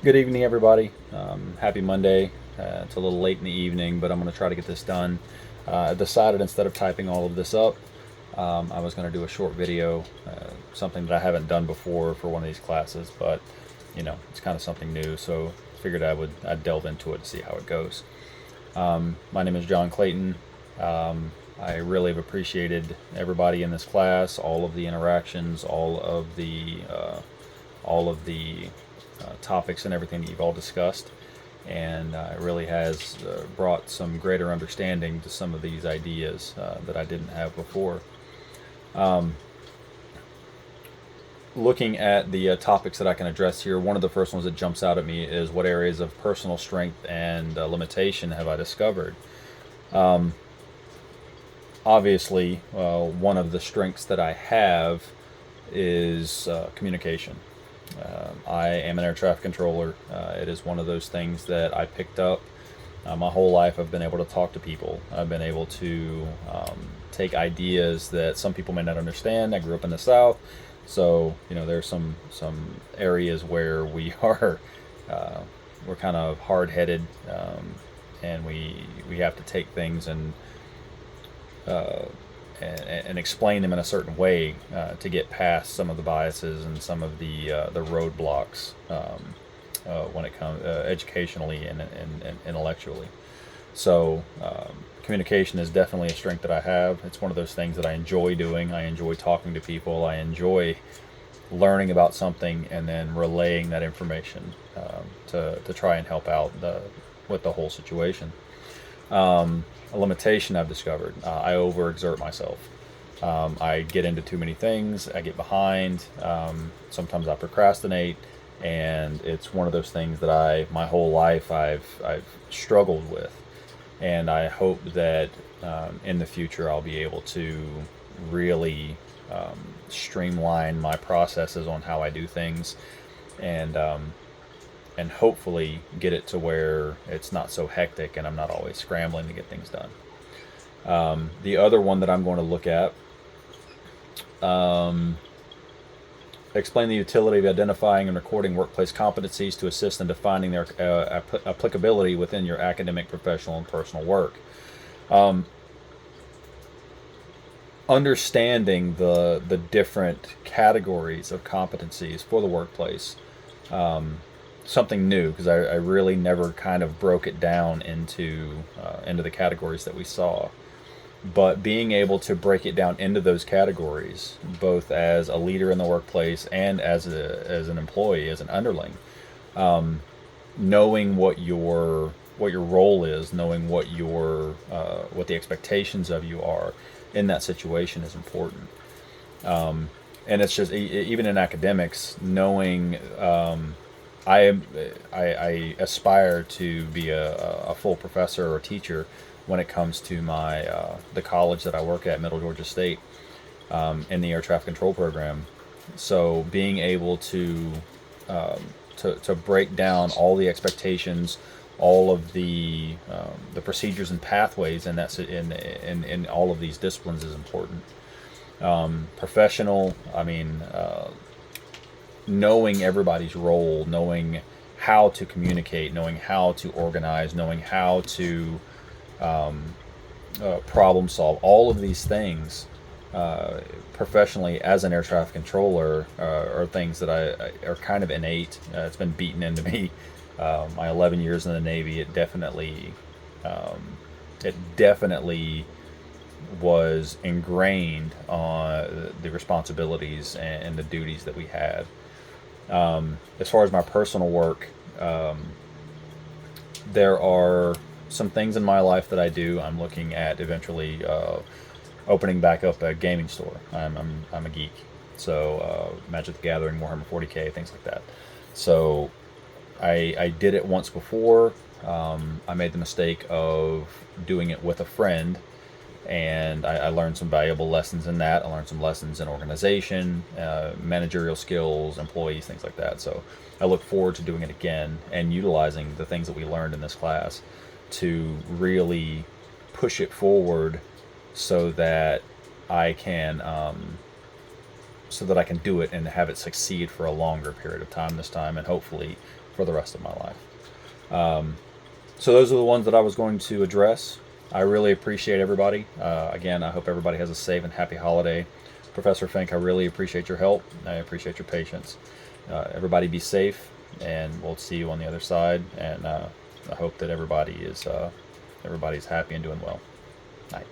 Good evening, everybody. Happy Monday. It's a little late in the evening, but I'm going to try to get this done. I decided instead of typing all of this up, I was going to do a short video, something that I haven't done before for one of these classes, but it's kind of something new, so figured I'd delve into it to see how it goes. My name is John Clayton. I really have appreciated everybody in this class, all of the interactions, all of the topics and everything that you've all discussed, and it really has brought some greater understanding to some of these ideas that I didn't have before. Looking at the topics that I can address here, one of the first ones that jumps out at me is what areas of personal strength and limitation have I discovered? Obviously, one of the strengths that I have is communication. I am an air traffic controller. It is one of those things that I picked up. My whole life I've been able to talk to people. I've been able to take ideas that some people may not understand. I grew up in the South, so there's some areas where we are we're kind of hard-headed, and we have to take things uh, and explain them in a certain way to get past some of the biases and some of the roadblocks when it comes educationally and intellectually. So communication is definitely a strength that I have. It's one of those things that I enjoy doing. I enjoy talking to people. I enjoy learning about something and then relaying that information to try and help out with the whole situation. A limitation I've discovered: I overexert myself. I get into too many things. I get behind. Sometimes I procrastinate, and it's one of those things that my whole life I've struggled with, and I hope that in the future I'll be able to really streamline my processes on how I do things, and and hopefully get it to where it's not so hectic and I'm not always scrambling to get things done. The other one that I'm going to look at, um, explain the utility of identifying and recording workplace competencies to assist in defining their applicability within your academic, professional, and personal work. Um, Understanding the different categories of competencies for the workplace, something new, because I really never kind of broke it down into the categories that we saw. But being able to break it down into those categories, both as a leader in the workplace and as an employee, as an underling, knowing what your role is, knowing what the expectations of you are in that situation is important. And it's just even in academics, knowing I am I aspire to be a full professor or teacher when it comes to my the college that I work at, Middle Georgia State, in the air traffic control program. So being able to break down all the expectations, all of the procedures and pathways, and that's in all of these disciplines is important. Professional, I mean, knowing everybody's role, knowing how to communicate, knowing how to organize, knowing how to problem solve, all of these things professionally as an air traffic controller are things that I are kind of innate. It's been beaten into me. My 11 years in the Navy, it definitely was ingrained on the responsibilities and the duties that we had. As far as my personal work, there are some things in my life that I do. I'm looking at eventually opening back up a gaming store. I'm a geek, so Magic the Gathering, Warhammer 40K, things like that. So I did it once before. I made the mistake of doing it with a friend, and I learned some valuable lessons in that. I learned some lessons in organization, managerial skills, employees, things like that. So I look forward to doing it again and utilizing the things that we learned in this class to really push it forward so that I can so that I can do it and have it succeed for a longer period of time this time, and hopefully for the rest of my life. So those are the ones that I was going to address. I really appreciate everybody. Again, I hope everybody has a safe and happy holiday. Professor Fink, I really appreciate your help. I appreciate your patience. Everybody be safe, and we'll see you on the other side. And I hope that everybody's happy and doing well. Night.